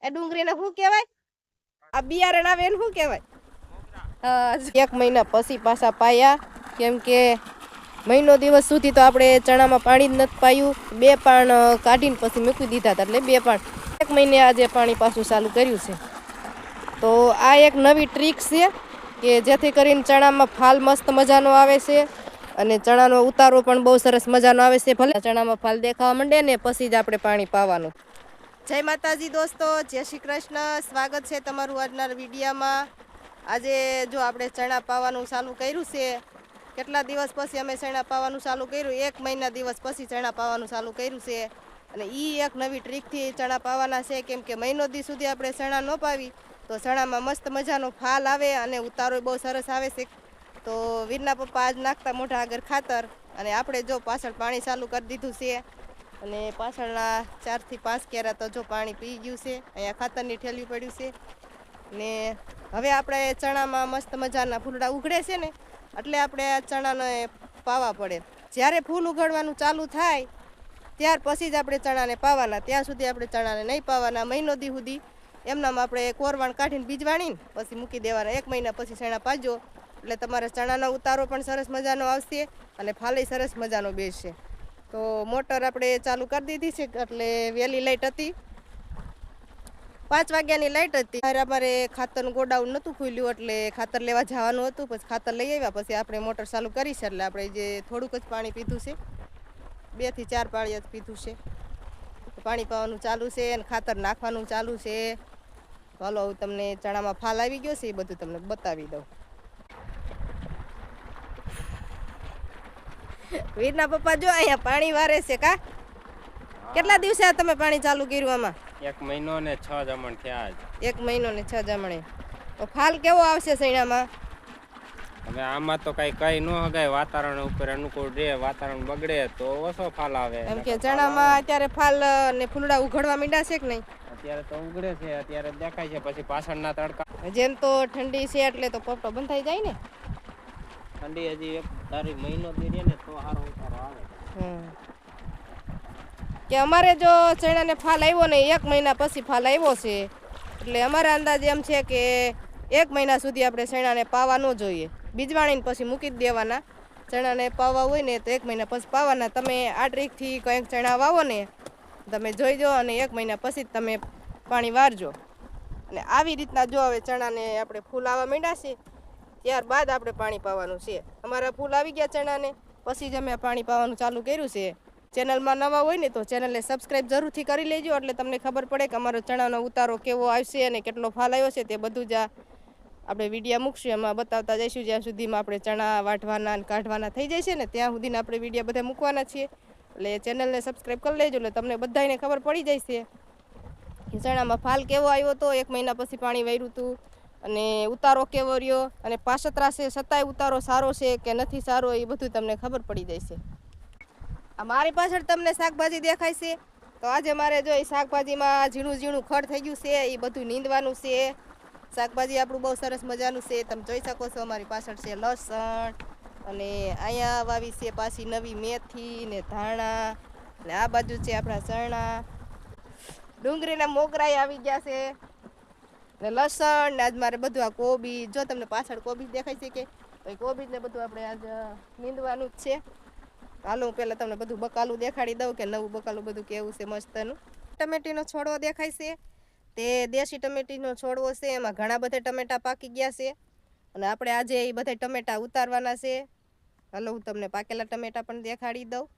એ ડુંગળીને શું કહેવાય? આ બિયારણ આવે એને શું કહેવાય? એક મહિના પછી પાછા પાયા, કેમ કે મહિનો દિવસ સુધી તો આપણે ચણામાં પાણી જ નથી પાયું. 2 પાણ કાઢીને પછી મૂકી દીધા હતા, એટલે 2 પાણ. 1 મહિને આજે પાણી પાછું ચાલુ કર્યું છે. તો આ એક નવી ટ્રીક છે કે જેથી કરીને ચણામાં ફાલ મસ્ત મજાનો આવે છે અને ચણાનો ઉતારો પણ બહુ સરસ મજાનો આવે છે. ભલે ચણામાં ફાલ દેખાવા માંડે ને પછી જ આપણે પાણી પાવાનું. જય માતાજી દોસ્તો, જય શ્રી કૃષ્ણ. સ્વાગત છે તમારું આજના વિડીયામાં. આજે જો આપણે ચણા પાવાનું ચાલુ કર્યું છે. કેટલા દિવસ પછી અમે ચણા પાવાનું ચાલુ કર્યું? 1 મહિના દિવસ પછી ચણા પાવાનું ચાલુ કર્યું છે. અને એ એક નવી ટ્રીકથી ચણા પાવાના છે, કેમ કે મહિનો દી સુધી આપણે ચણા ન પાવી તો ચણામાં મસ્ત મજાનો ફાલ આવે અને ઉતારો બહુ સરસ આવે છે. તો વીરના પપ્પા આજ નાખતા મોઢા આગળ ખાતર, અને આપણે જો પાછળ પાણી ચાલુ કરી દીધું છે. અને પાછળના 4 થી 5 કેરા તો જો પાણી પી ગયું છે. અહીંયા ખાતરની ઠેલ્યું પડ્યું છે. ને હવે આપણે ચણામાં મસ્ત મજાના ફૂલડા ઉઘડે છે ને, એટલે આપણે આ ચણાને પાવા પડે. જ્યારે ફૂલ ઉઘડવાનું ચાલુ થાય ત્યાર પછી જ આપણે ચણાને પાવાના. ત્યાં સુધી આપણે ચણાને નહીં પાવાના. મહિનો દી સુધી એમનામાં આપણે કોરવાણ કાઢીને બીજવાણીને પછી મૂકી દેવાના. 1 મહિના પછી ચણા પાજો એટલે તમારે ચણાનો ઉતારો પણ સરસ મજાનો આવશે અને ફાલી સરસ મજાનો બેસશે. તો મોટર આપણે ચાલુ કરી દીધી છે, એટલે વહેલી લાઈટ હતી. 5 વાગ્યાની લાઈટ હતી. અમારે ખાતરનું ગોડાઉન નહોતું ખુલ્યું, એટલે ખાતર લેવા જવાનું હતું. પછી ખાતર લઈ આવ્યા, પછી આપણે મોટર ચાલુ કરી છે. એટલે આપણે જે થોડુંક જ પાણી પીધું છે, 2 થી 4 પાળી જ પીધું છે. પાણી પાવાનું ચાલુ છે અને ખાતર નાખવાનું ચાલુ છે. ચાલો હું તમને ચણામાં ફાલ આવી ગયો છે એ બધું તમને બતાવી દઉં. વીરના પપ્પા જો અહીંયા પાણી વારે છે. કા કેટલા દિવસે તમે પાણી ચાલુ કર્યું આમાં? 1 મહિનો ને 6 જમણ થયા. 1 મહિનો ને 6 જમણે. તો ફાલ કેવો આવશે સૈણામાં? હવે આમાં તો કઈ ન હગાય. વાતાવરણ ઉપર અનુકૂળ રહે, વાતાવરણ બગડે તો ઓછો ફાલ આવે. એમ કે ચણામાં અત્યારે ફાલ ને ફૂલડા ઉઘડવા માંડ્યા છે કે નહીં? અત્યારે તો ઉગડે છે, અત્યારે દેખાય છે. પછી પાછળના તડકા જેમ તો ઠંડી છે એટલે તો પપટો બંધ થઈ જાય ને. ઠંડી હજી 1 તારી મહિનો દી રહે ને તો સારો ઉતારો આવે. કે અમારે જો ચણાને ફાલ આવ્યો ને 1 મહિના પછી ફાલ આવ્યો છે, એટલે અમારા અંદાજ એમ છે કે 1 મહિના સુધી આપણે ચણાને પાવા ન જોઈએ. બીજવાણીને પછી મૂકી જ દેવાના. ચણાને પાવા હોય ને તો 1 મહિના પછી પાવાના. તમે આ ટ્રીકથી કંઈક ચણા વાવો ને તમે જોઈજો, અને 1 મહિના પછી જ તમે પાણી વારજો. અને આવી રીતના જો હવે ચણાને આપણે ફૂલ આવવા માંડ્યા છે ત્યારબાદ આપણે પાણી પાવાનું છે. અમારા ફૂલ આવી ગયા ચણાને પછી જ અમે પાણી પાવાનું ચાલુ કર્યું છે. ચેનલમાં નવા હોય ને તો ચેનલને સબસ્ક્રાઈબ જરૂરથી કરી લેજો, એટલે તમને ખબર પડે કે અમારો ચણાનો ઉતારો કેવો આવશે અને કેટલો ફાલ આવ્યો છે. તે બધું જ આપણે વિડીયા મૂકશું, એમાં બતાવતા જઈશું. જ્યાં સુધીમાં આપણે ચણા વાટવાના અને કાઢવાના થઈ જાય છે ને ત્યાં સુધીના આપણે વિડીયા બધા મૂકવાના છીએ. એટલે ચેનલને સબસ્ક્રાઈબ કરી લેજો, એટલે તમને બધાને ખબર પડી જાય છે કે ચણામાં ફાલ કેવો આવ્યો હતો, 1 મહિના પછી પાણી વાર્યું હતું, અને ઉતારો કેવો રહ્યો, અને પાછતરા છે છતાંય ઉતારો સારો છે કે નથી સારો, એ બધું તમને ખબર પડી જાય છે. આ મારી પાછળ તમને શાકભાજી દેખાય છે. તો આજે મારે જો શાકભાજીમાં ઝીણું ઝીણું ખડ થઈ ગયું છે, એ બધું નીંદવાનું છે. શાકભાજી આપણું બહુ સરસ મજાનું છે, તમે જોઈ શકો છો. અમારી પાછળ છે લસણ, અને અહીંયા વાવી છે પાછી નવી મેથી ને ધાણા, ને આ બાજુ છે આપણા ચણા. ડુંગળીના મોગરાઈ આવી ગયા છે, ને લસણ, ને આજ મારે બધું આ કોબી, જો તમને પાછળ કોબી દેખાય છે કે, તો એ કોબીજ ને બધું આપણે આજ નીંદવાનું જ છે. હાલો હું પહેલાં તમને બધું બકાલું દેખાડી દઉં કે નવું બકાલું બધું કેવું છે મસ્તનું. ટમેટીનો છોડવો દેખાય છે, તે દેશી ટમેટીનો છોડવો છે. એમાં ઘણા બધા ટમેટા પાકી ગયા છે, અને આપણે આજે એ બધા ટમેટા ઉતારવાના છે. હાલો હું તમને પાકેલા ટમેટા પણ દેખાડી દઉં.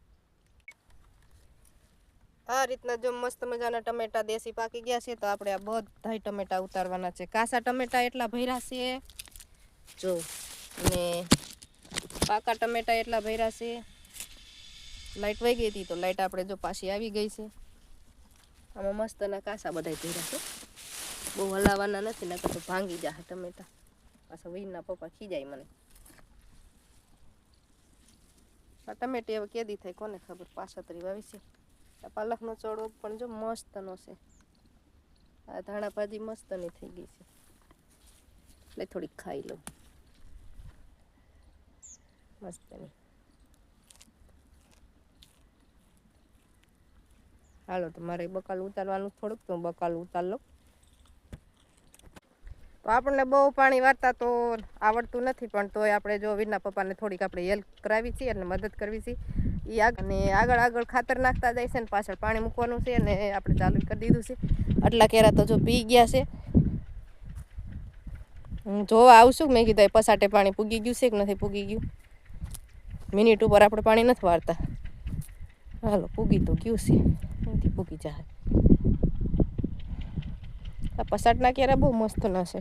આ રીતના જો મસ્ત મજાના ટમેટા દેશી પાકી ગયા છે, તો આપણે આ બધા ટમેટા ઉતારવાના છે. કાસા ટમેટા એટલા ભર્યા છે જો, ને પાકા ટમેટા એટલા ભર્યા છે. લાઈટ વહી ગઈ હતી તો લાઈટ આપણે જો પાછી આવી ગઈ છે. આમાં મસ્તના કાસા બધા ભર્યા છે, બહુ હલાવવાના નથી, નકર તો ભાંગી જાય ટમેટા. પાછા વીરના પપ્પા ખીજાય મને. આ ટમેટી હવે કેદી થાય કોને ખબર. પાછતરી વાવી છે. આ પાલકનો છોડવો પણ જો મસ્તનો છે. આ ધાણા ભાજી મસ્તની થઈ ગઈ છે, એટલે થોડીક ખાઈ લઉં મસ્તની. હાલો તો મારે બકાલું ઉતારવાનું થોડુંક, તો હું બકાલું ઉતાર લઉં. આપણને બહુ પાણી વાળતા તો આવડતું નથી, પણ તોય આપણે જો વીરના પપ્પાને થોડીક આપણે હેલ્પ કરાવી છીએ અને મદદ કરવી છે. એ અને આગળ ખાતર નાખતા જાય છે ને પાછળ પાણી મૂકવાનું છે અને આપણે ચાલુ કરી દીધું છે. આટલા કેરા તો જો પી ગયા છે. હું જોવા આવશું, મેં કીધું પસાટે પાણી પૂગી ગયું છે કે નથી પૂગી ગયું. મિનિટ ઉપર આપણે પાણી નથી વાળતા. હાલો પૂગી તો ગયું છે, નથી પૂગી જાય. આ પસાટના કેરા બહુ મસ્તના છે.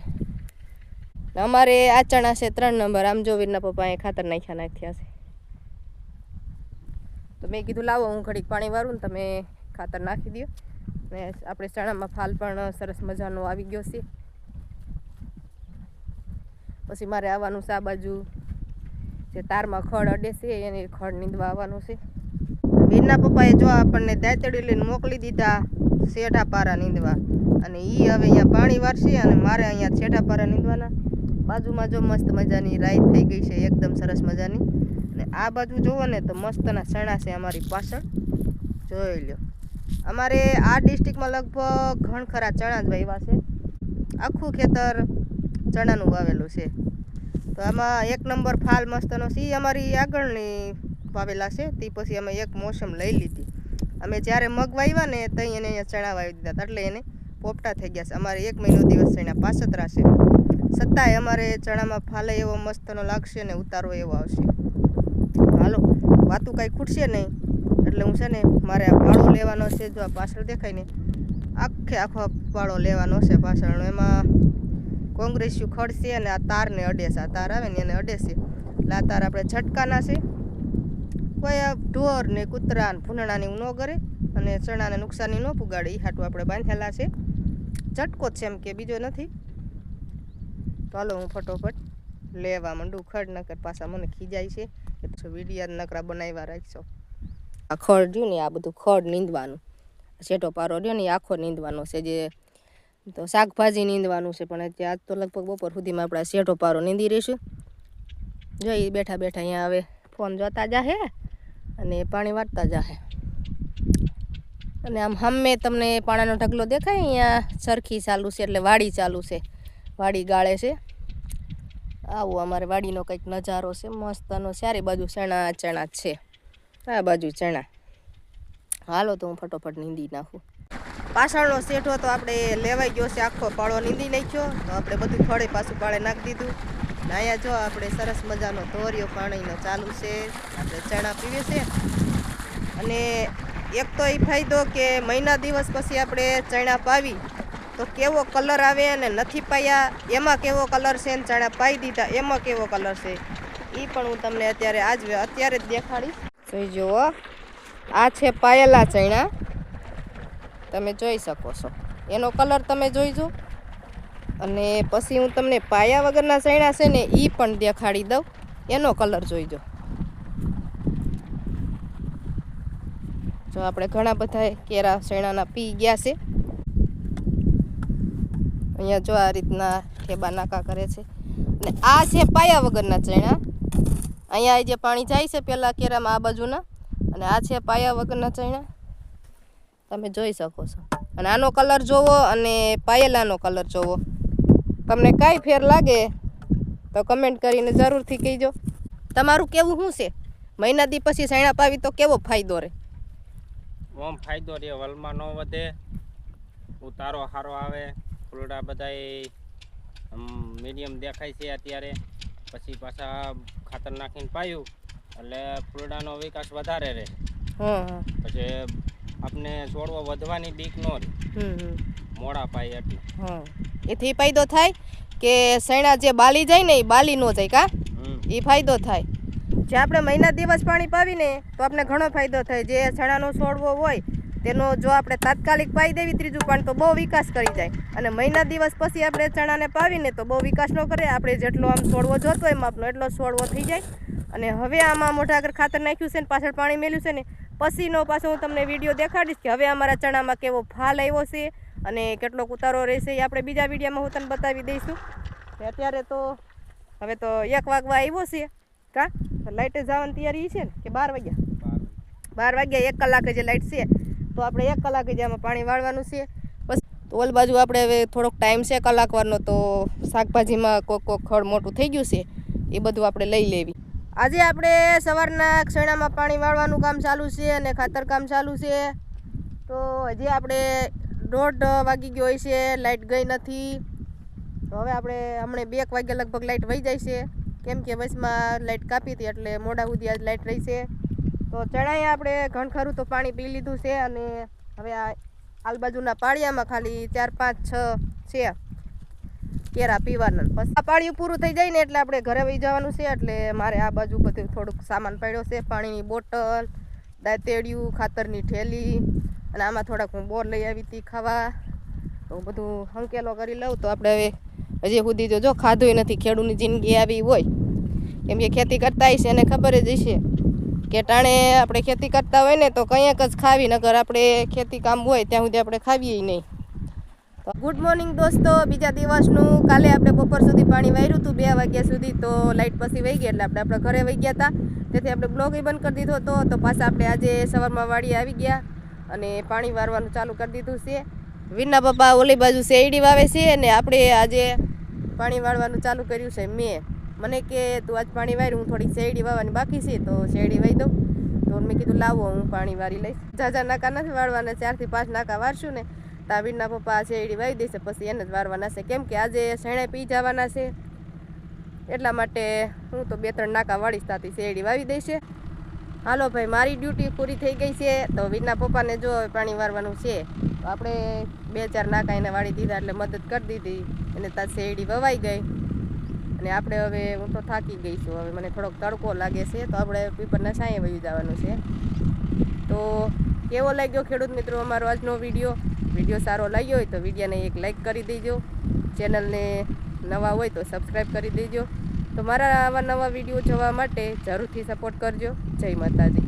અમારે આ ચણા છે 3 નંબર. આમ જો વીરના પપ્પાએ ખાતર નાખ્યા છે. તો મેં કીધું લાવો હું ઘડીક પાણી વાળું ને તમે ખાતર નાખી દો. ને આપણે ચણામાં ફાલ પણ સરસ મજાનો આવી ગયો છે. પછી મારે આવવાનું છે આ બાજુ જે તારમાં ખડ અડે છે એને ખડ નીંદવા આવવાનું છે. વીરના પપ્પાએ જો આપણને દાંતડી લઈને મોકલી દીધા શેઢા પારા નીંદવા, અને એ હવે અહીંયા પાણી વારશે અને મારે અહીંયા શેઢા પારા નીંદવાના. બાજુમાં જો મસ્ત મજાની રાઈ થઈ ગઈ છે, એકદમ સરસ મજાની. અને આ બાજુ જુઓ ને તો મસ્તના ચણા છે અમારી પાછળ, જોઈ લો. અમારે આ ડિસ્ટ્રિક્ટમાં લગભગ ઘણ ખરા ચણા જ વાવ્યા છે. આખું ખેતર ચણાનું વાવેલું છે. તો આમાં 1 નંબર ફાલ મસ્તનો છે. અમારી આગળની વાવેલા છે. તે પછી અમે એક મોસમ લઈ લીધી. અમે જ્યારે મગ વાવ્યા ને ત્યાં એને અહીંયા ચણા વાવી દીધા, એટલે એને પોપટા થઈ ગયા છે. અમારે 1 મહિનો દિવસ ચણા પાછતરા છે, છતાંય અમારે ચણામાં ફાલે એવો મસ્તનો લાગશે ને ઉતારો એવો આવશે. હાલો વાતું કાંઈ ખૂટશે નહીં, એટલે હું છે ને મારે આ પાળો લેવાનો છે. જો આ પાછળ દેખાય ને આખો પાળો લેવાનો છે પાછળનો. એમાં કોંગ્રેસ્યું ખડ છે અને આ તારને અડે છે. આ તાર આવે ને એને અડે છે, એટલે આ તાર આપણે ઝટકાના છે. કોઈ ઢોર ને કૂતરા ને ભૂંડણાની ન કરે અને ચણાને નુકસાની ન પુગાડે એ હાટું આપણે બાંધેલા છે. ઝટકો જ છે એમ કે બીજો નથી. તો હાલો હું ફટોફટ લેવા માંડું ખડ, નકર પાછા મને ખીજાય છે. વિડીયા નકરા બનાવ્યા રાખશો. આ ખડ રહ્યું ને આ બધું ખડ નીંદવાનું, શેઠો પારો રહ્યો ને આખો નીંદવાનો છે. જે તો શાકભાજી નીંદવાનું છે, પણ આજ તો લગભગ બપોર સુધીમાં આપણે શેઠો પારો નીંદી રહીશું. જોઈ બેઠા બેઠા અહીંયા હવે ફોન જોતા જાહે અને પાણી વાળતા જાહે. અને આમ સામે તમને પાણાનો ઢગલો દેખાય, અહીંયા સરખી ચાલુ છે એટલે વાડી ચાલુ છે, વાડી ગાળે છે. આવું અમારે વાડીનો કંઈક નજારો છે મસ્તનો. ચારે બાજુ ચણા ચણા જ છે, આ બાજુ ચણા. હાલો તો હું ફટોફટ નીંદી નાખું. પાછળનો શેઠો તો આપણે લેવાઈ ગયો છે, આખો પાળો નીંદી નાખ્યો. તો આપણે બધું થોડે પાછું પાળે નાખી દીધું. ને અહીંયા જો આપણે સરસ મજાનો ધોરિયો પાણીનો ચાલુ છે, આપણે ચણા પીવે છે. અને એક તો એ ફાયદો કે મહિના દિવસ પછી આપણે ચણા પાવી તો કેવો કલર આવે, અને નથી પાયા એમાં કેવો કલર છે, ને ચણા પાઈ દીધા એમાં કેવો કલર છે, એ પણ હું તમને અત્યારે જ દેખાડીશ. જોઈ જુઓ, આ છે પાયેલા ચણા, તમે જોઈ શકો છો. એનો કલર તમે જોઈજો. અને પછી હું તમને પાયા વગરના ચણા છે ને એ પણ દેખાડી દઉં, એનો કલર જોઈજો. જો આપણે ઘણા બધા કેરા ચણાના પી ગયા છે. અહીંયા જો આ રીતના ઠેબા નાકા કરે છે. અને આ છે પાયા વગરના ચણા. અહીંયા જે પાણી જાય છે પેલા કેરામાં આ બાજુના, અને આ છે પાયા વગરના ચણા, તમે જોઈ શકો છો. અને આનો કલર જોવો અને પાયેલાનો કલર જોવો, તમને કાંઈ ફેર લાગે તો કમેન્ટ કરીને જરૂરથી કહેજો. તમારું કેવું શું છે? મહિના દી પછી ચણા પાવી તો કેવો ફાયદો રહે? ઓમ ફાયદો રહે, વલમાં ન વધે, ઉતારો સારો આવે, ફૂલડા બધાય મીડિયમ દેખાય છે અત્યારે. પછી પાછા ખાતર નાખીને પાયું એટલે ફૂલડાનો વિકાસ વધારે રહે. પછી આપણે છોડવો વધવાની બીક ન રહે, મોડા પાય એટલે. એથી ફાયદો થાય કે ચણા જે બાલી જાય ને એ બાલી ન જાય, કા એ ફાયદો થાય. જે આપણે મહિના દિવસ પાણી પાવીને તો આપણે ઘણો ફાયદો થાય. જે ચણાનો છોડવો હોય તેનો જો આપણે તાત્કાલિક પાઈ દેવી ત્રીજું પાણી તો બહુ વિકાસ કરી જાય. અને મહિના દિવસ પછી આપણે ચણાને પાવીને તો બહુ વિકાસ ન કરે. આપણે જેટલો આમ છોડવો જોતો હોય માપનો એટલો છોડવો થઈ જાય. અને હવે આમાં મોઢા આગળ ખાતર નાખ્યું છે ને પાછળ પાણી મેલ્યું છે ને પછીનો પાછો હું તમને વિડીયો દેખાડીશ કે હવે અમારા ચણામાં કેવો ફાલ આવ્યો છે અને કેટલો ઉતારો રહેશે એ આપણે બીજા વિડીયોમાં હું તને બતાવી દઈશું. અત્યારે તો હવે તો 1 વાગવા આવ્યો છે, કા લાઇટે જવાની તૈયારી છે ને કે 12 વાગ્યા? 12 વાગ્યા, 1 કલાકે જે લાઇટ છે તો આપણે 1 કલાકે જે આમાં પાણી વાળવાનું છે. બસ તો ઓલ બાજુ આપણે હવે થોડોક ટાઈમ છે કલાકવારનો, તો શાકભાજીમાં કોક ખડ મોટું થઈ ગયું છે એ બધું આપણે લઈ લેવી. આજે આપણે સવારના ક્ષણામાં પાણી વાળવાનું કામ ચાલુ છે અને ખાતર કામ ચાલુ છે. તો હજી આપણે 1:30 વાગી ગયો હોય છે, લાઇટ ગઈ નથી. તો હવે આપણે હમણાં 2 વાગે લગભગ લાઇટ વહી જાય છે, કેમ કે બસમાં લાઇટ કાપી હતી એટલે મોડા સુધી આજ લાઇટ રહી છે. તો ચણાએ આપણે ઘણ ખરું તો પાણી પી લીધું છે અને હવે આ આલબાજુના પાળિયામાં ખાલી 4, 5, 6 છે કેરા પીવાના. પછી આ પાળિયું પૂરું થઈ જાય ને એટલે આપણે ઘરે વહી જવાનું છે. એટલે મારે આ બાજુ બધું થોડુંક સામાન પડ્યો છે, પાણીની બોટલ, દાંતેડિયું, ખાતરની થેલી, અને આમાં થોડાક હું બોર લઈ આવી હતી ખાવા. તો બધું હંકેલો કરી લઉં. તો આપણે હવે હજી સુધી જો ખાધું નથી. ખેડૂતની જિંદગી આવી હોય, કેમ કે ખેતી કરતા હશે એને ખબર જ હશે કે ટાણે આપણે ખેતી કરતા હોય ને તો કંઈક જ ખાવી, નકર આપણે ખેતી કામ હોય ત્યાં સુધી આપણે ખાવીએ નહીં. તો ગુડ મોર્નિંગ દોસ્તો, બીજા દિવસનું. કાલે આપણે બપોર સુધી પાણી વાર્યું હતું 2 વાગ્યા સુધી. તો લાઇટ પછી વહી ગઈ એટલે આપણે આપણા ઘરે વહી ગયા હતા. તેથી આપણે બ્લોગ બંધ કરી દીધો હતો. તો પાછા આપણે આજે સવારમાં વાડીએ આવી ગયા અને પાણી વારવાનું ચાલુ કરી દીધું છે. વીરના પપ્પા ઓલી બાજુ શેરડી વાવે છે અને આપણે આજે પાણી વાળવાનું ચાલુ કર્યું છે. મને કે તું આજ પાણી વાર્યું, હું થોડીક શેરડી વાવવાની બાકી છે તો શેરડી વાવી દઉં. તો મેં કીધું લાવો હું પાણી વારી લઈશ. ઝાઝા નાકા નથી વાળવાના, 4 થી 5 નાકા વારશું ને તો આ વીરના પપ્પા શેરડી વાવી દેશે, પછી એને જ વારવાના છે. કેમ કે આજે શેણે પી જવાના છે એટલા માટે હું તો 2-3 નાકા વાળીશ, તાથી શેરડી વાવી દઈશે. હાલો ભાઈ, મારી ડ્યુટી પૂરી થઈ ગઈ છે. તો વીરના પપ્પાને જો પાણી વારવાનું છે તો આપણે 2-4 નાકા એને વાળી દીધા એટલે મદદ કરી દીધી એને. ત્યાં શેરડી વવાઈ ગઈ અને આપણે હવે હું તો થાકી ગઈ છું. હવે મને થોડોક તડકો લાગે છે તો આપણે પીપરના છાંયે વયું જવાનું છે. તો કેવો લાગ્યો ખેડૂત મિત્રો અમારો આજનો વિડીયો સારો લાગ્યો હોય તો વિડીયોને એક લાઈક કરી દેજો. ચેનલને નવા હોય તો સબસ્ક્રાઈબ કરી દેજો. તો મારા આવા નવા વિડીયો જોવા માટે જરૂરથી સપોર્ટ કરજો. જય માતાજી.